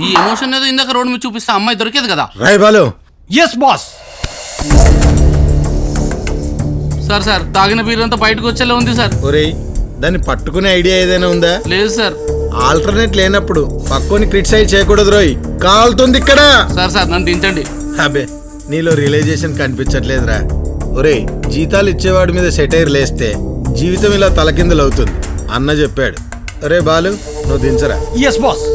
ఈ ఎమోషన్ ఏదో ఇందాక రోడ్ మీద చూపిస్తే అమ్మాయి దొరికేది కదా. Rai Balu. Yes boss. Sir sir తాగిన బీరంతా బయటకు వచ్చేలా ఉంది సార్. ఒరేయ్ దాన్ని పట్టుకునే ఐడియా ఏదైనా ఉందా? లేదు సార్. ఆల్టర్నేట్ లేనప్పుడు పక్కని క్రిటిసైజ్ చేయకూడదు రోయ్, కాలుతుంది ఇక్కడ. సార్ సార్ నన్ను దించండి. అబే నీలో రియలైజేషన్ కనిపించట్లేదురా. ఒరేయ్ జీతాలు ఇచ్చేవాడి మీద సెటైర్ లేస్తే జీవితం ఇలా తలకిందులు అవుతుంది అన్న చెప్పాడు. ఒరే బాలు నువ్వు దించరా. Yes boss.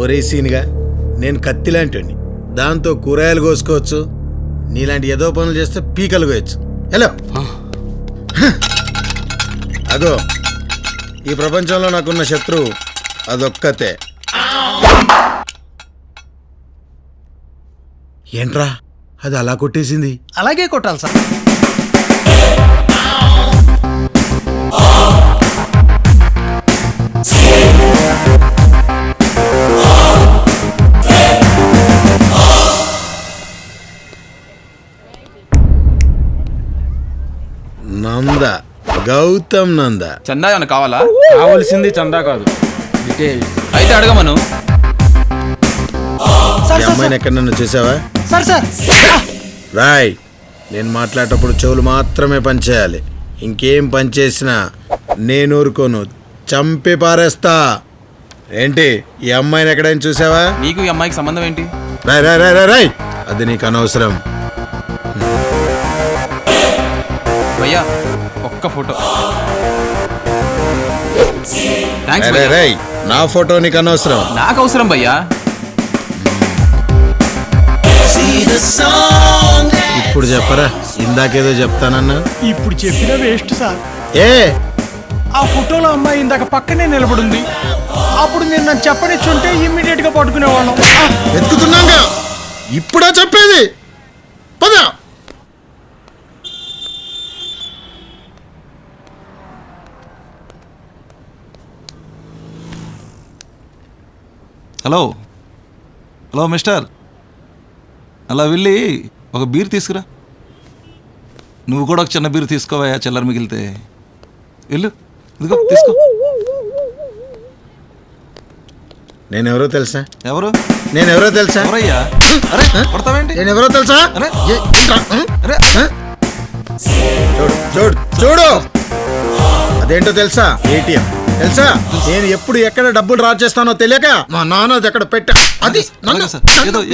ఒరే సీన్గా నేను కత్తి లాంటివాడిని, దాంతో కూరగాయలు కోసుకోవచ్చు, నీలాంటి ఏదో పనులు చేస్తే పీకలు కోయచ్చు. హలో అగో ఈ ప్రపంచంలో నాకున్న శత్రువు అదొక్కతే. ఏంట్రా అది అలా కొట్టేసింది? అలాగే కొట్టాలి సార్. నంద, గౌతమ్ నంద. చందా ఏమైనా కావాలా? కావలసింది చందా కాదు, అయితే అడగమను. ఈ అమ్మాయిని ఎక్కడ నన్ను చూసావా? సార్ సార్ రాయ్ నేను మాట్లాడేటప్పుడు చెవులు మాత్రమే పనిచేయాలి, ఇంకేం పనిచేసినా నేను ఊరుకోను, చంపి పారేస్తా. ఏంటి ఈ అమ్మాయిని ఎక్కడైనా చూసావా? నీకు ఈ అమ్మాయికి సంబంధం ఏంటి? రాయ్ రాయ్ రాయ్ రాయ్ రాయ్ అది నీకు అనవసరం. భయ్యా ఒక్క ఫోటో. థ్యాంక్స్ రాయ్ భయ్యా. రాయ్ నా ఫోటో నీకు అనవసరం. నాకు అవసరం భయ్యా. ఇప్పుడు చెప్పరా, ఇందాకేదో చెప్తానన్నా. ఇప్పుడు చెప్పిన వేస్ట్ సార్. ఏ ఆ ఫోటోలో అమ్మాయి ఇందాక పక్కనే నిలబడింది. అప్పుడు నేను నన్ను చెప్పనిచ్చుంటే ఇమ్మీడియట్ గా పట్టుకునేవాళ్ళం. వెతుకుతున్నాగా, ఇప్పుడా చెప్పేది? పద. హలో హలో మిస్టర్, అలా వెళ్ళి ఒక బీర్ తీసుకురా. నువ్వు కూడా ఒక చిన్న బీర్ తీసుకోవా, చిల్లర మిగిలితే. వెళ్ళు, ఇదిగో తీసుకో. నేనెవరో తెలుసా? ఎవరు? నేనెవరో తెలుసా? ఎవరయ్యా? అరే కొడతావేంటి? నేనెవరో తెలుసా? అరే అరే చూడు చూడు చూడు, అదేంటో తెలుసా? ఏటీఎం తెలుసా? నేను ఎప్పుడు ఎక్కడ డబ్బులు డ్రా చేస్తానో తెలియక మా నాన్న అది ఎక్కడ పెట్టా. అది అలాగే సార్.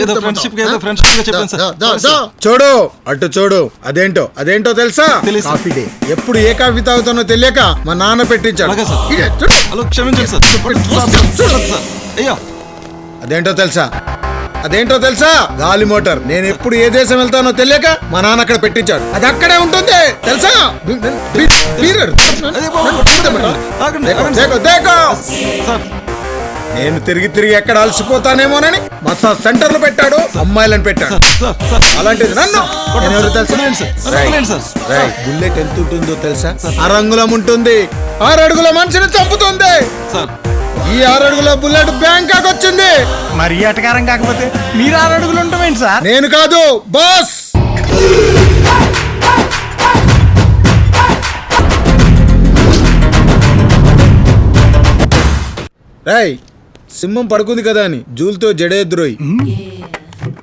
ఏదో ఫ్రెండ్షిప్ చెప్పాను సార్. చూడు అటు చూడు, అదేంటో అదేంటో తెలుసా? తెలీదు సార్. Coffee day. ఎప్పుడు ఏ కాఫీ తాగుతానో తెలియక మా నాన్న పెట్టించాడు. అలాగే సార్. ఇదే, చూడు. హలో క్షమించండి సార్. సార్ అయ్యో అదేంటో తెలుసా? అదేంటో తెలుసా? గాలి మోటార్. నేను ఎప్పుడు ఏ దేశం వెళ్తానో తెలియక మా నాన్న అక్కడ పెట్టించాడు. అది అక్కడే ఉంటుంది తెలుసా? సార్ నేను తిరిగి తిరిగి ఎక్కడ అలసిపోతానేమోనని మసాజ్ సెంటర్లు పెట్టాడు, అమ్మాయిలను పెట్టాడు. అలాంటిది నన్ను నేనెవరు తెలుసా? బుల్లెట్ ఎంత ఉంటుందో తెలుసా? 6 అంగుళం ఉంటుంది. 6 అడుగుల మనిషిని చంపుతుంది. సార్ ఈ 6 అడుగుల బుల్లెట్ బ్యాంకాక్ వచ్చింది. మరి ఎటకారం కాకపోతే మీరు 6 అడుగులు ఉంటామేంటి సార్? నేను కాదు బాస్. రాయ్ సింహం పడుకుంది కదా అని జూలతో జడేద్రోయ్.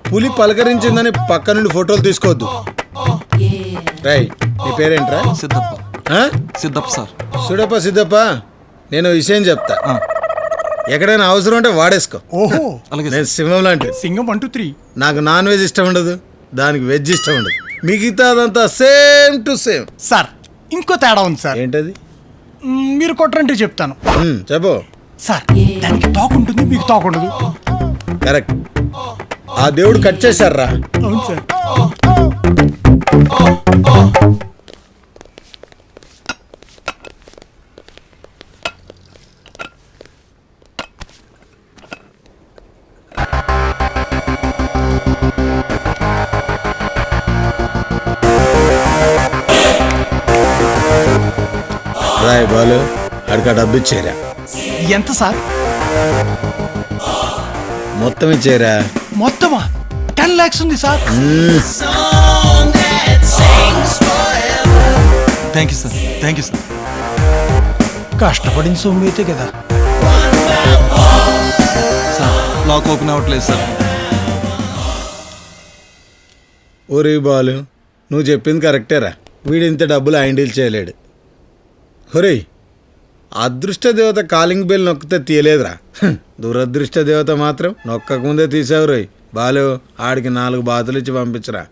పులి పలకరించిందని పక్క నుండి ఫోటోలు తీసుకోవద్దు. రాయ్ నీ పేరేంట్రా? సిద్ధప్ప. ఆ? సిద్ధప్ప సార్. సుడప్ప సిద్ధప్ప, నేను విషయం చెప్తా. ఎక్కడైనా అవసరం అంటే వాడేసుకో. ఓహో అలాగే నేను సింహం లాంటి. సింగం 1 2 3. నాకు నాన్ వెజ్ ఇష్టం ఉండదు, దానికి వెజ్ ఇష్టం ఉండదు. మిగతాదంతా సేమ్ టు సేమ్. సార్ ఇంకో తేడా ఉంది సార్. ఏంటది? మీరు కొట్టరంటే చెప్తాను. చెప్పు. సార్ దానికి తోక ఉంటుంది, మీకు తోక ఉండదు. కరెక్ట్. ఆ దేవుడు కట్ చేశారా? అవును సార్. రాయ్ బాలు అడిగా డబ్బు ఇచ్చేరా. ఎంత సార్? మొత్తం ఇచ్చేరా. మొత్తమా? 10 lakhs ఉంది sir. Thank you sir. Thank you sir. కష్టపడిన సొమ్ము అయితే కదా. లాక్ ఓపెన్ అవ్వట్లేదు సార్. ఓరే బాలు, నువ్వు చెప్పింది కరెక్టేరా. వీడు ఇంత డబ్బులు హ్యాండిల్ చేయలేడు. ఒరే, అదృష్ట దేవత కాలింగ్ బెల్ నొక్కితే తీయలేదురా. దురదృష్ట దేవత మాత్రం నొక్కకముందే తీసావు రోయ్. బాలు, ఆడికి 4 బాతులు ఇచ్చి పంపించరా.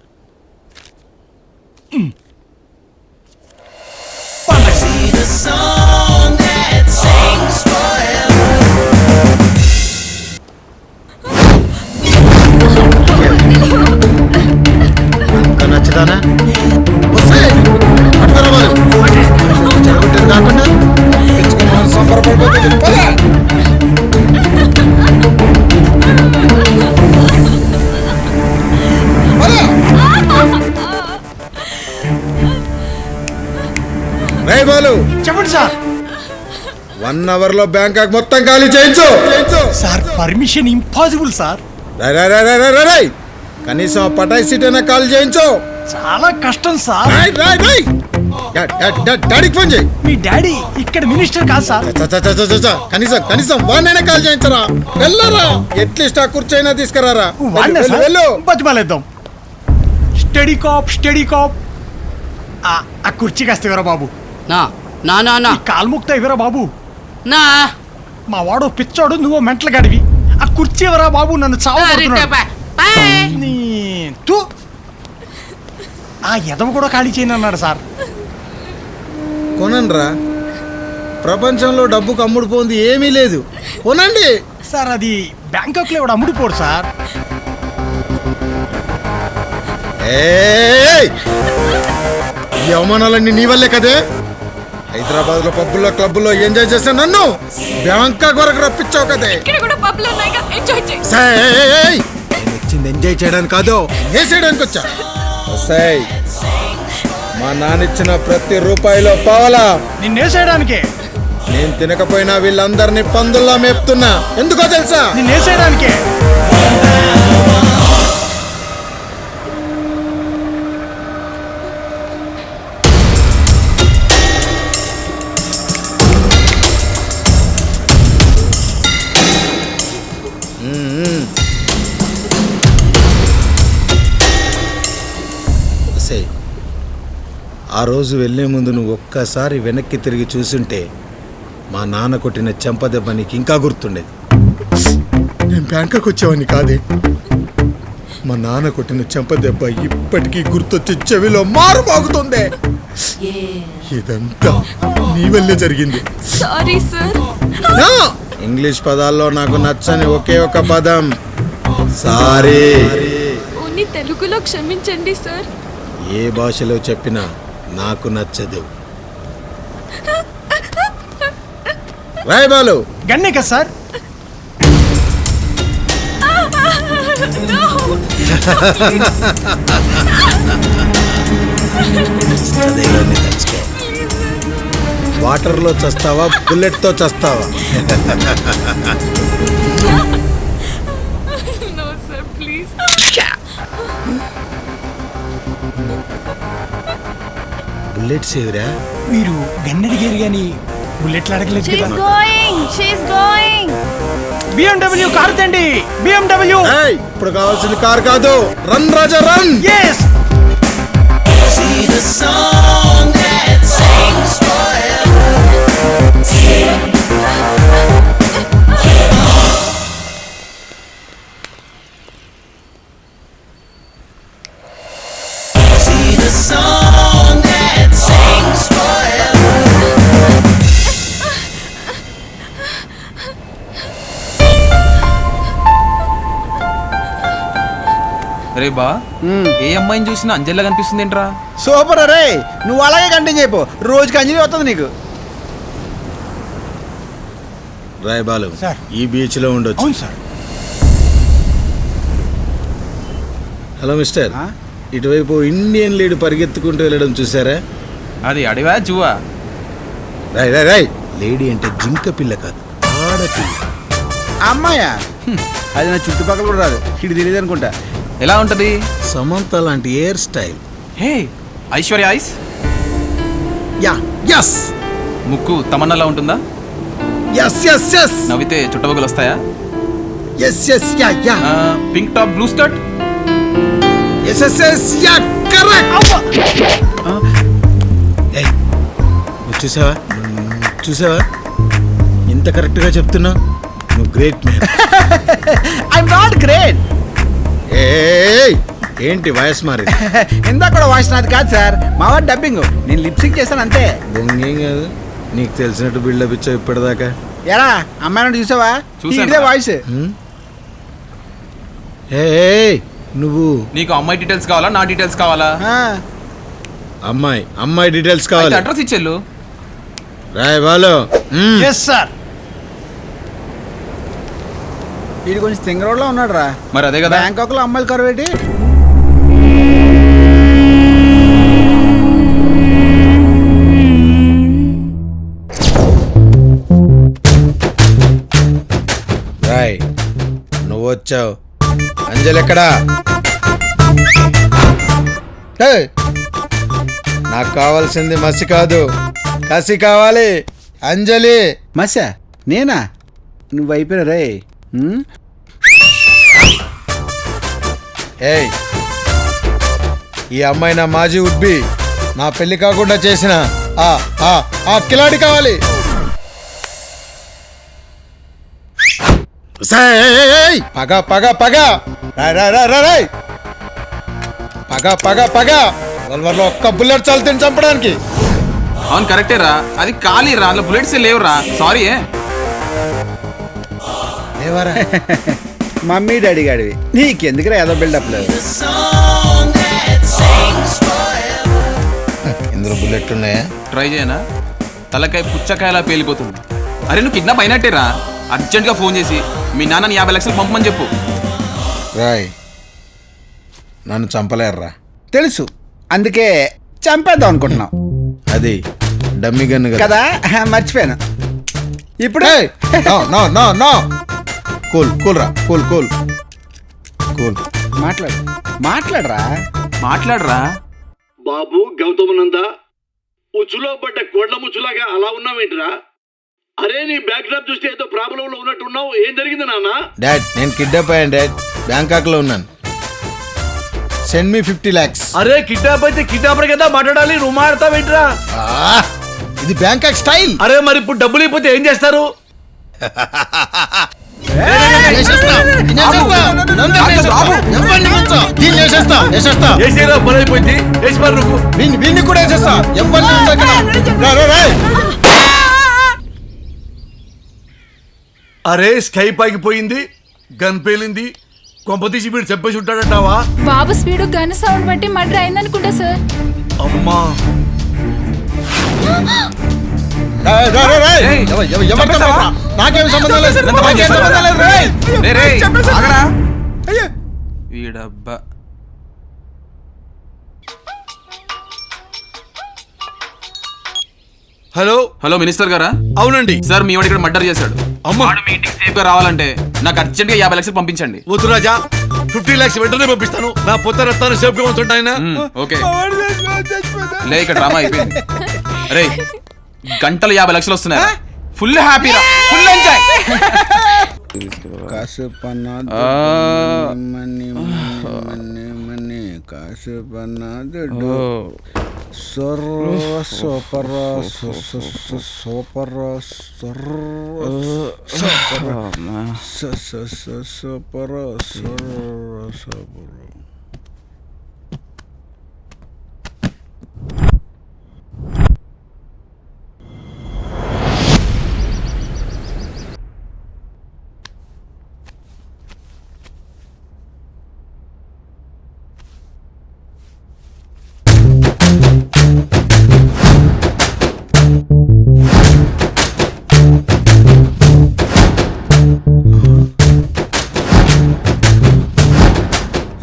నచ్చదానా కాకుండా సంబరపడిపోతుంది. రే బాలు, చెప్పండి సార్. 1 అవర్లో బ్యాంకాక్ మొత్తం ఖాళీ చేయించు. Sir permission impossible sir. రై, కనీసం ఆ పటాయి సీట్ అయినా ఖాళీ చేయించు. చాలా కష్టం సార్. డాడీకి ఫోన్ చేయి. మీ డాడీ ఇక్కడ మినిస్టర్ కాదు సార్. కనీసం వాడినైనా కాల్ చేయించరా. వెళ్ళరా, ఎట్లీస్ట్ ఆ కుర్చీ అయినా తీసుకురారా. వాడినే సార్. వెళ్ళు. బతిమాలేద్దాం. స్టడీ కాప్. ఆ కుర్చీ కాస్త ఇవ్వరా బాబు. నా నా నా నా ఈ కాల్ముక్త ఇవ్వరా బాబు. నా మా వాడు పిచ్చోడు, నువ్వు మెంటలు గడివి. ఆ కుర్చీ ఇవ్వరా బాబు, నన్ను ఆ ఎదవ కూడా ఖాళీ చేయను అన్నాడు సార్. కొనండ్రా, ప్రపంచంలో డబ్బుకు అమ్ముడు పోంది ఏమీ లేదు. కొనండి సార్. అది బ్యాంకాక్ లో కూడా అమ్ముడిపోడు సార్. ఈ అవమానాలన్నీ నీ వల్లే కదే. హైదరాబాద్ లో పబ్బుల్లో క్లబ్బుల్లో ఎంజాయ్ చేసా నన్ను బ్యాంకాక్ వరకు రప్పించావు కదే. నేను వచ్చింది ఎంజాయ్ చేయడానికి కాదు, వేసేయడానికి వచ్చా. మా నాన్నిచ్చిన ప్రతి రూపాయిలో పావలా నిన్నేసేయడానికే. నేను తినకపోయినా వీళ్ళందరినీ పందుల్లా మేపుతున్నా. ఎందుకో తెలుసా? నిన్నేసేయడానికే. ఆ రోజు వెళ్లే ముందు నువ్వు ఒక్కసారి వెనక్కి తిరిగి చూసుంటే మా నాన్న కొట్టిన చెంపదెబ్బ నీకు ఇంకా గుర్తుండేది. నేను బ్యాంకాక్ వచ్చేవాడిని కాదే. మా నాన్న కొట్టిన చెంపదెబ్బ ఇప్పటికీ గుర్తొచ్చి చెవిలో మారు మోగుతుంది. ఇదంతా నీ వల్లే జరిగింది. Sorry sir. ఇంగ్లీష్ పదాల్లో నాకు నచ్చని ఒకే ఒక పదం సారీ. ఓన్లీ తెలుగులో క్షమించండి సార్. ఏ భాషలో చెప్పినా నాకు నచ్చదు. రాయ్ బాలు, గన్నే కదా సార్. వాటర్లో చస్తావా, బుల్లెట్తో చస్తావా? No sir please. బుల్లెట్స్ ఏదిరా? మీరు గన్నడిగారు కానీ బుల్లెట్లు అడగలేదు కదా. She's going. BMW కారు తండి. BMW. ఇప్పుడు కావాల్సింది కార్ కాదు, రన్ రాజా రన్. yes. రే బా, ఏ అమ్మాయిని చూసినా అంజలిలా కనిపిస్తుంది ఏంట్రా? సూపర్ రే, నువ్వు అలాగే కంటిన్యూ అయిపో. రోజుకి అంజలి వస్తుంది నీకు. రాయ్ బాలు, సార్. ఈ బీచ్ లో ఉండొచ్చు. అవును సార్. హలో మిస్టర్, ఇటువైపు ఇండియన్ లీడ్ పరిగెత్తుకుంటూ వెళ్ళడం చూసారా? అది అడివా జువా? రాయ్ రాయ్ రాయ్, లేడీ అంటే జింక పిల్ల కాదు, ఆడపిల్ల. అమ్మాయా? అది నా చుట్టుపక్కల కూడా రాదు, ఇటు తెలియదు అనుకుంటా. ఎలా ఉంటది? సమంత లాంటి hair style. Hey, Aishwarya eyes. Yeah yes. ముక్కు తమన్నాలా ఉంటుందా? Yes yes yes. నవ్వితే చుట్టబొగ్గలు వస్తాయా? Yes yes yeah yeah pink top blue skirt. Yes yes yes yeah correct. నువ్వు చూసావా ఇంత కరెక్ట్గా చెప్తున్నా? నువ్వు great man. I'm not great. ఏంటి వాయిస్ మారి? ఇందాక కూడా వాయిస్ నాది కాదు సార్, మా వాడు డబ్బింగ్, నేను లిప్సింగ్ చేశాను అంతే. బొంగేం కాదు, నీకు తెలిసినట్టు బిల్డప్ ఇచ్చావు ఇప్పటిదాకా. ఎరా అమ్మాయి చూసావా? చూశాను ఇదే రా. వాయిస్. నువ్వు నీకు అమ్మాయి డీటెయిల్స్ కావాలా నా డీటెయిల్స్ కావాలా? అమ్మాయి డీటెయిల్స్ కావాలి. అడ్రస్ ఇచ్చేళ్ళు. రాయ్ బాలు. Yes sir. వీడు కొంచెం తింగరోడ్లో ఉన్నాడు రా. మరి అదే కదా. బ్యాంకాక్ లో అమ్మాయిలు కరువు ఏంటి? రాయ్ నువ్వు వచ్చావు. అంజలి ఎక్కడా? నాకు కావాల్సింది మసి కాదు, కసి కావాలి. అంజలి. మసా నేనా? నువ్వు అయిపోయినా రే. ఏయ్, ఈ అమ్మాయి నా మాజీ ఉడ్బి, నా పెళ్లి కాకుండా చేసిన ఆ కిలాడి కావాలి. పగ పగ పగ రాయ్. పగ పగ పగ రివాల్వర్లో ఒక్క బుల్లెట్ చాలు చంపడానికి. అవును కరెక్టే రా, అది ఖాళీ రా, అందులో బుల్లెట్స్ లేవురా. సారీ. లేవరా? మమ్మీ డాడీ గాడివి, నీకెందుకురా ఏదో బిల్డప్ లేదు. ఇందులో బుల్లెట్ ఉన్నాయా? ట్రై చేయనా? తలకాయ పుచ్చకాయలా పేలిపోతుంది. అరే నువ్వు కిడ్నాప్ అయినట్టే రా. అర్జెంట్గా ఫోన్ చేసి మీ నాన్నని 50 లక్షలు పంపమని చెప్పు. రాయ్ నన్ను చంపలేరురా. తెలుసు, అందుకే చంపేద్దాం అనుకుంటున్నాం. అది డమ్మి గన్ను కదా, మర్చిపోయాను. ఇప్పుడు కూల్ రా, కూల్ మాట్లాడరా. మాట్లాడరా. బాబు గౌతమనంద, ఉచ్చులో పడ్డ కోడ్ల ముచ్చులాగా అలా ఉన్నావేంట్రా? అరే నీ బ్యాక్ డ్రాప్ చూస్తే ఏదో ప్రాబ్లంలో ఉన్నట్టున్నావు. ఏం జరిగింది నాన్న? డాడ్ నేను కిడ్నాప్ అయ్యాను డాడ్. బ్యాంకాక్ లో ఉన్నాను. Send me 50 lakhs. అరే కిడ్నాప్ అయితే కిడ్నాపర్ కదా మాట్లాడాలి, నువ్వు మాట్లాడతావేంట్రా? ఇది బ్యాంకాక్ స్టైల్. అరే మరి ఇప్పుడు డబ్బులు ఇవ్వకపోతే ఏం చేస్తారు? వేసేరా పని అయిపోయింది. వేసి మరి నువ్వు వీడిని కూడా వేసేస్తా. అరే స్కై పైకిపోయింది, గన్ పేలింది, కొంపతీసి వీడు చెప్పేసి ఉంటాడంటావా? బాబు స్పీడ్ గన్ సౌండ్ బట్టి మర్డర్ అయిందనుకుంటా సార్. అమ్మా నాకేం సంబంధం లేదు. వీడబ్బా. హలో హలో మినిస్టర్ గారా? అవునండి సార్ మీ వాడు ఇక్కడ మర్డర్ చేశాడు. అమ్మా మీ ఇంటికి సేఫ్ గా రావాలంటే నాకు అర్జెంట్ గా 50 లక్షలు పంపించండి. వద్దు రాజా, 50 lakhs వెంటనే పంపిస్తాను. నా పొత్త రత్తాన్ని సేఫ్ గా ఉంచుంటాయన. ఓకే లే, ఇక్కడ డ్రామా అయిపోయింది. అరే గంటలు 50 లక్షలు వస్తున్నాయి. ఫుల్ హ్యాపీ రా, ఫుల్ ఎంజాయ్.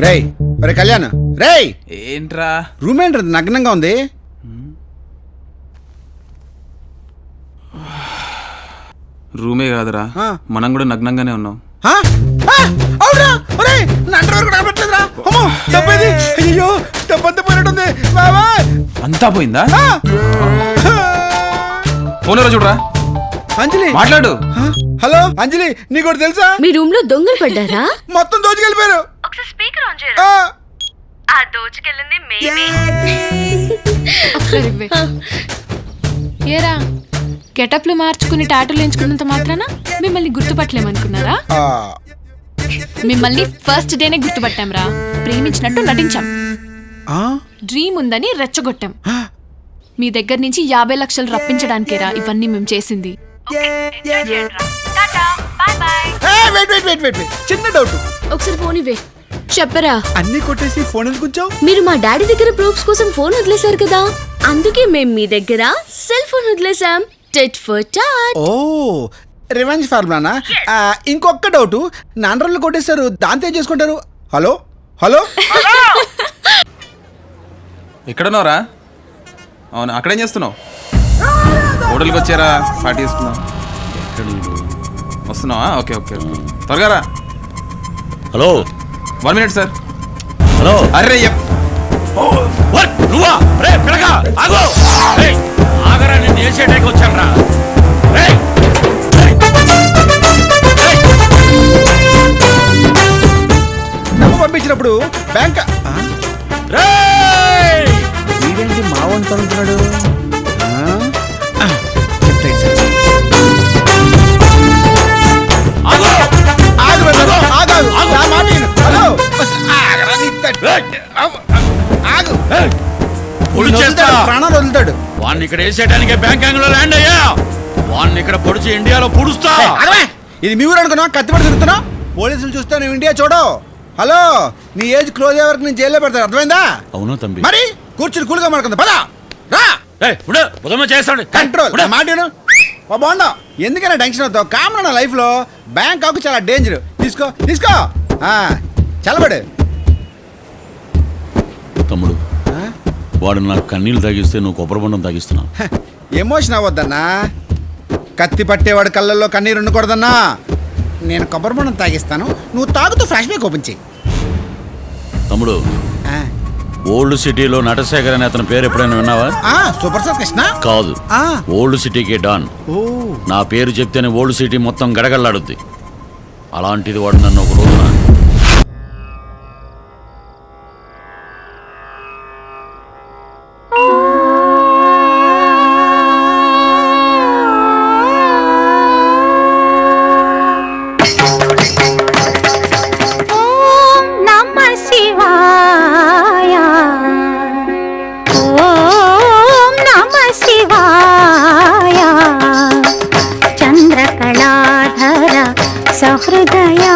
రేయ్ ఒరే కళ్యాణ్, రేయ్ ఏంట్రా? రూమ్ ఏంట్రా నగ్నంగా ఉంది? రూమే కాదురా, మనం కూడా నగ్నంగానే ఉన్నాం. అంతా పోయిందా? ఫోన్ ఎవరో చూడరా. అంజలి మాట్లాడు. హలో అంజలి నీకు ఒకటి తెలుసా? మీ రూమ్ లో దొంగలు పడ్డారా? మొత్తం దోచుకెళ్ళిపోయారు. ఒకసారి స్పీకర్ ఆన్ ఆ, ఆ దోచుకెళ్ళింది మేమే. ఒకసారి ఇవ్వే. ఏరా గెటప్లు మార్చుకుని టాటూలు ఎంచుకున్నంత మాత్రాన మిమ్మల్ని గుర్తుపట్టలేమనుకున్నారా? ఆ, మిమ్మల్ని ఫస్ట్ డేనే గుర్తుపట్టాంరా. ప్రేమించినట్టు నటించాం, ఆ, డ్రీమ్ ఉందని రెచ్చగొట్టాం. మీ దగ్గర నుంచి 50 లక్షలు రప్పించడానికేరా ఇవన్నీ మేము చేసింది. వెయిట్. చిన్న డౌట్. ఒకసారి ఫోన్ ఇవ్వే. చెప్పరా, అన్ని కొట్టేసి ఫోన్ ఎందుకు ఉంచావు? మీరు మా డాడీ దగ్గర ప్రూఫ్స్ కోసం ఫోన్ వదిలేశారు కదా, అందుకే మేము మీ దగ్గర సెల్ ఫోన్ వదిలేసాం. Tit for tat. Oh revenge ఫార్ములానా? ఇంకొక డౌట్. నాన్నలు కొట్టేశారు, దాంతో ఏం చేసుకుంటారు? హలో హలో ఎక్కడున్నావురా? అవును, అక్కడేం చేస్తున్నావు? హోటల్కి వచ్చారా? పార్టీ చేసుకున్నావు? వస్తున్నావా? ఓకే ఓకే ఓకే, త్వరగా రా. Hello 1 minute sir. హలో అరే నువ్వా? రే పిల్లగా ఆగు. ఏయ్, ఆగరా, నేను ఏ చేయడానికి వచ్చానురా? ఏయ్, డబ్బు పంపించినప్పుడు బ్యాంక్ రేయ్! వీడేంటి మా వంట అనుకున్నాడు? ఆగు! ఏయ్, పొడి చేస్తా. ప్రాణాలు వదులుతాడు. వాడిని ఇక్కడ వేసేయడానికే బ్యాంకాంగ్ లో ల్యాండ్ అయ్యా. వాడిని ఇక్కడ పొడిచి ఇండియాలో పుడుస్తా. ఇది మీ ఊరు అనుకున్నావు? కత్తిపడి తిరుగుతున్నావు. పోలీసులు చూస్తే నువ్వు ఇండియా చూడవు. హలో, నీ ఏజ్ క్లోజ్ అయ్యే వరకు నేను జైల్లో పెడతాను, అర్థమైందా? అవును తంబి. మరి కూర్చుని కూలుగా మాడుకుందా? పదా రా. ఉదయం చేస్తాడు కంట్రోల్. మాటను బాగుండవు. ఎందుకైనా టెన్షన్ అవుతావు? కామన్ లైఫ్ లో బ్యాంకాక్ చాలా డేంజర్. తీసుకో తీసుకో. చల్లబడు. తమ్ముడు, వాడు నాకు కన్నీళ్ళు తాగిస్తే నువ్వు కొబ్బరి బొండం తాగిస్తున్నావు. ఎమోషన్ అవ్వద్దన్నా. కత్తి పట్టేవాడు కళ్ళల్లో కన్నీరు ఉండకూడదన్నా. నేను కొబ్బరి బొండం తాగిస్తాను, నువ్వు తాగుతూ ఫ్లాష్ బ్యాక్ ఓపెన్ చెయ్యి. తమ్ముడు, ఓల్డ్ సిటీలో నటశేఖర్ అనే అతని పేరు ఎప్పుడైనా విన్నావా? సూపర్ స్టార్ కృష్ణ కాదు, ఓల్డ్ సిటీకి డాన్. నా పేరు చెప్తేనే ఓల్డ్ సిటీ మొత్తం గడగడలాడుద్ది. అలాంటిది వాడు నన్ను ఒక రోజున సహృదయా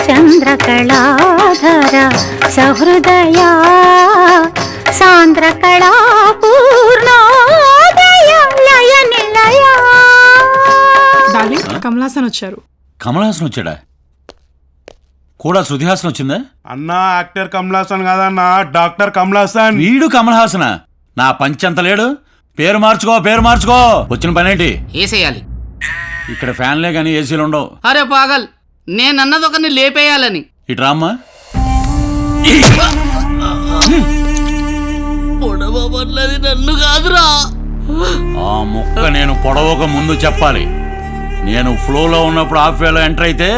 చంద్రకళాధర సహృదయా సాంద్రకళా పూర్ణోదయ లయ నిలయ. కమలాసన్ వచ్చారు. కమలహాసన్ వచ్చాడా? కూడా శృతిహాసన్ వచ్చిందా? అన్నా యాక్టర్ కమలాసన్ కాదన్నా, డాక్టర్ కమలాసన్. వీడు కమలహాసన? నా పంచంత లేడు. పేరు మార్చుకో, పేరు మార్చుకో. వచ్చిన పనేంటి? వేసేయాలి. ఇక్కడ ఫ్యాన్లే కానీ ఏసీలు ఉండవు. అరే పాగల్, నేనన్నది ఒకరిని లేపేయాలని. ఇటు రామ్మా. పొడవబడ్లది నన్ను కాదురా. ఆ ముక్క నేను పొడవక ముందు చెప్పాలి. నేను ఫ్లోలో ఉన్నప్పుడు హాఫ్ వేలో ఎంటర్ అయితే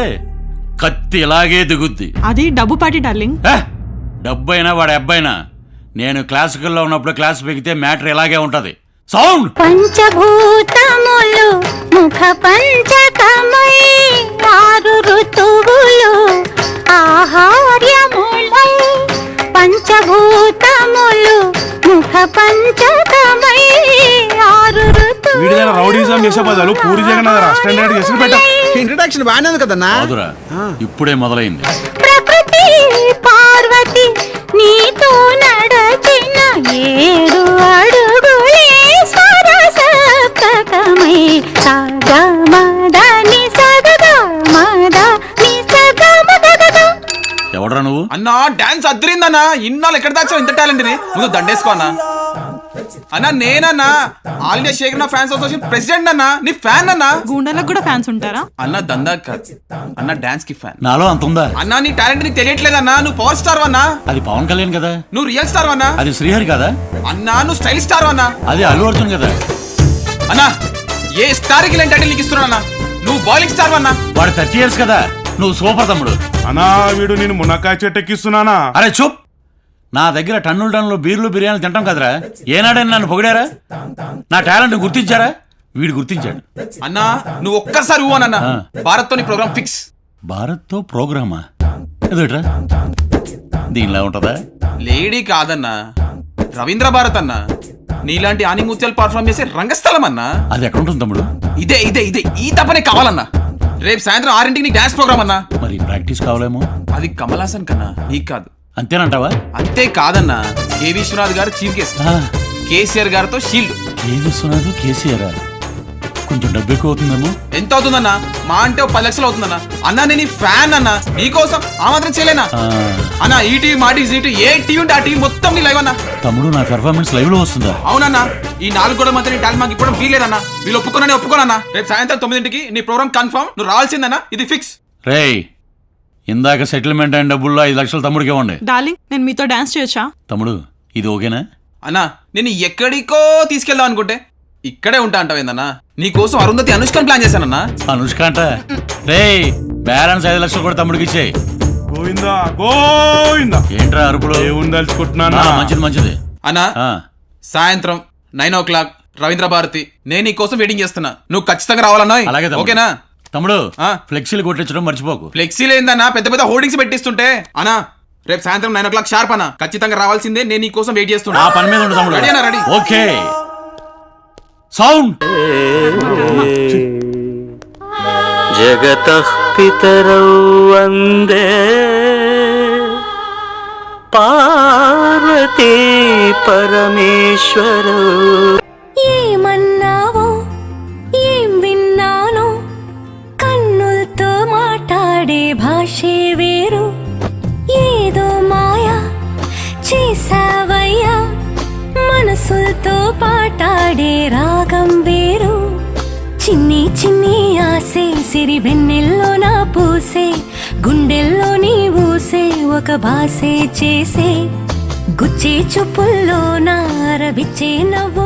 కత్తి ఇలాగే దిగుద్ది. అది డబ్బు పాటి డార్లింగ్. డబ్బైనా వాడి అబ్బాయినా, నేను క్లాసికల్లో ఉన్నప్పుడు క్లాస్ పెగితే మ్యాటర్ ఇలాగే ఉంటది. సౌండ్. పంచభూతములు ముఖ పంచకమై 6 ఋతువులు ఆహార్యములై. పంచభూతములు ముఖ పంచకమై 6 ఋతువులు. రౌడీజం చేసే బదులు పూరి జగన్నాథ్ స్టాండర్డ్ చేసి పెట్ట. ఇంట్రడక్షన్ బాగానే ఉంది కదన్నా. కాదురా, ఇప్పుడే మొదలైంది. ప్రకృతి పార్వతి నీతో నడచిన 7 అడుగులే సరసప్తకమై. సగమదని సగమదని సగమదగద. ఎవడరా నువ్వు? అన్నా డాన్స్ అద్దరిందన్నా. ఇన్నాళ్ళు ఎక్కడ దాచావు ఇంత టాలెంట్ ని? ముందు దండేసుకో అన్నా. అన్నా నేనన్నా ఆల్ ఇండియా షేక్ నా ఫ్యాన్స్ అసోసియేషన్ ప్రెసిడెంట్ అన్నా. నీ ఫ్యాన్ అన్నా. గుండెలకు కూడా ఫ్యాన్స్ ఉంటారా? అన్న దందా కాదు, అన్న డాన్స్ కి ఫ్యాన్. నాలో అంత ఉందా? అన్నా నీ టాలెంట్ నీకు తెలియట్లేదన్నా. నువ్వు పవర్ స్టార్ అన్నా. అది పవన్ కళ్యాణ్ కదా. నువ్వు రియల్ స్టార్ అన్నా. అది శ్రీహరి కదా. అన్నా నువ్వు స్టైల్ స్టార్ అన్నా. అది అల్లు అర్జున్ కదా. అన్నా ఏ స్టార్ కి టైటిల్ నీకు ఇస్తున్నా అన్నా. నువ్వు బౌలింగ్ స్టార్ అన్నా. వాడు 30 years కదా, నువ్వు సూపర్ తమ్ముడు. అన్నా వీడు నేను మునక్కాయ చెట్టు ఎక్కిస్తున్నానా? అరే చూప్, నా దగ్గర టన్నులు బీర్లు బిర్యానీలు తింటాం కదరా. ఏనాడని నన్ను పొగిడారా? నా టాలెంట్ గుర్తించారా? వీడు గుర్తించాడు. అన్నా నువ్వు ఒక్కసారి ఊవనన్నా, భారత్ తో నీ ప్రోగ్రామ్ ఫిక్స్. భారత్తో ప్రోగ్రామా? ఎదుట్రా దీనిలా ఉంటదా? లేడీ కాదన్నా, రవీంద్ర భారత్ అన్నా. నీలాంటి ఆనిముత్యాలు పర్ఫార్మ్ చేసే రంగస్థలం అన్నా. అది ఎక్కడ ఉంటుంది తమ్ముడు? ఇదే ఇదే ఇదే ఈ తప్పనే కావాలన్నా. రేపు సాయంత్రం 6ంటికి నీకు డాన్స్ ప్రోగ్రామ్ అన్నా. మరి ప్రాక్టీస్ కావాలేమో. అది కమల్ హాసన్ కన్నా, నీకు కాదు. అంతేనంటావా? అంతే కాదన్నా, కె విశ్వనాథ్ గారు చీఫ్ గెస్ట్, కేసీఆర్ గారితో షీల్డ్. ఏ విశ్వనాథ్, కేసీఆర్ కొంచెం డబ్బు ఎక్కువ అవుతుందేమో. ఎంత అవుతుందన్నా? మా అంటే 10 లక్షలు అవుతుందన్నా. అన్నా నేను ఫ్యాన్ అన్నా, నీకోసం ఆ మాత్రం చేయలేనా అన్నా? ఈ టీవీ మా టీవీ టీవీ ఏ టీవీ ఉంటే ఆ టీవీ మొత్తం నీ లైవ్ అన్నా. తమ్ముడు నా పెర్ఫార్మెన్స్ లైవ్ లో వస్తుందా? అవునన్నా, ఈ 4 గోడల మధ్య నీ టాలెంట్ మాకు ఇప్పుడు వీలేదన్నా. వీళ్ళు ఒప్పుకోనన్నా. రేపు సాయంత్రం 9ంటికి నీ ప్రోగ్రామ్ కన్ఫర్మ్, నువ్వు రావాల్సిందన్నా, ఇది ఫిక్స్. రేయ్, ఇందాక సెటిల్మెంట్ అయిన డబ్బుల్లో 5 లక్షలు తమ్ముడికి ఇవ్వండి. డార్లింగ్, నేను మీతో డాన్స్ చేయొచ్చా? తమ్ముడు ఇది ఓకేనా? అన్నా నేను ఎక్కడికో తీసుకెళ్దాం అనుకుంటే ఇక్కడే ఉంటా అంటావేందన్నా? నీకోసం అరుంధతి అనుష్కని ప్లాన్ చేశానన్నా. అనుష్క అంట. రేయ్, బ్యాలెన్స్ 5 లక్షలు కూడా తమ్ముడికి ఇచ్చేయి. గోవిందా గోవిందా. ఏంట్రా అరుపులు? ఏముంది తలుచుకుంటున్నానా? మంచిది అన్నా సాయంత్రం 9 o'clock రవీంద్ర భారతి, నేను నీకోసం వెయిటింగ్ చేస్తున్నా. నువ్వు ఖచ్చితంగా రావాలన్నా. అలాగే తమ్ముడు. ఓకేనా తమ్ముడు? ఫ్లెక్సీలు కొట్టించడం మర్చిపోకు. ఫ్లెక్సీలు ఏందన్నా, పెద్ద పెద్ద హోర్డింగ్స్ పెట్టిస్తుంటే. అన్నా రేపు సాయంత్రం 9 o'clock షార్ప్ అన్నా, ఖచ్చితంగా రావాల్సిందే. నేను నీకోసం వెయిట్ చేస్తున్నా. ఆ పని మీద ఉండు తమ్ముడు. రెడీ అన్నా? రెడీ. ఓకే. సౌండ్. జగతః పితరౌ వందే పార్వతీ పరమేశ్వరౌ. ఏమన్నావో ఏం విన్నానో, కన్నులతో మాట్లాడే భాషే వేరు. ఏదో మాయా చేసావయ్యా, మనసులతో పాటాడే రాగం వేరు. చిన్ని చిన్ని ఆసే సిరి వెన్నెల్లో నా పూసే, గుండెల్లో నీ ఊసే ఒక భాసే చేసే. గుచ్చే చూపుల్లో నా రవిచ్చే నవ్వు.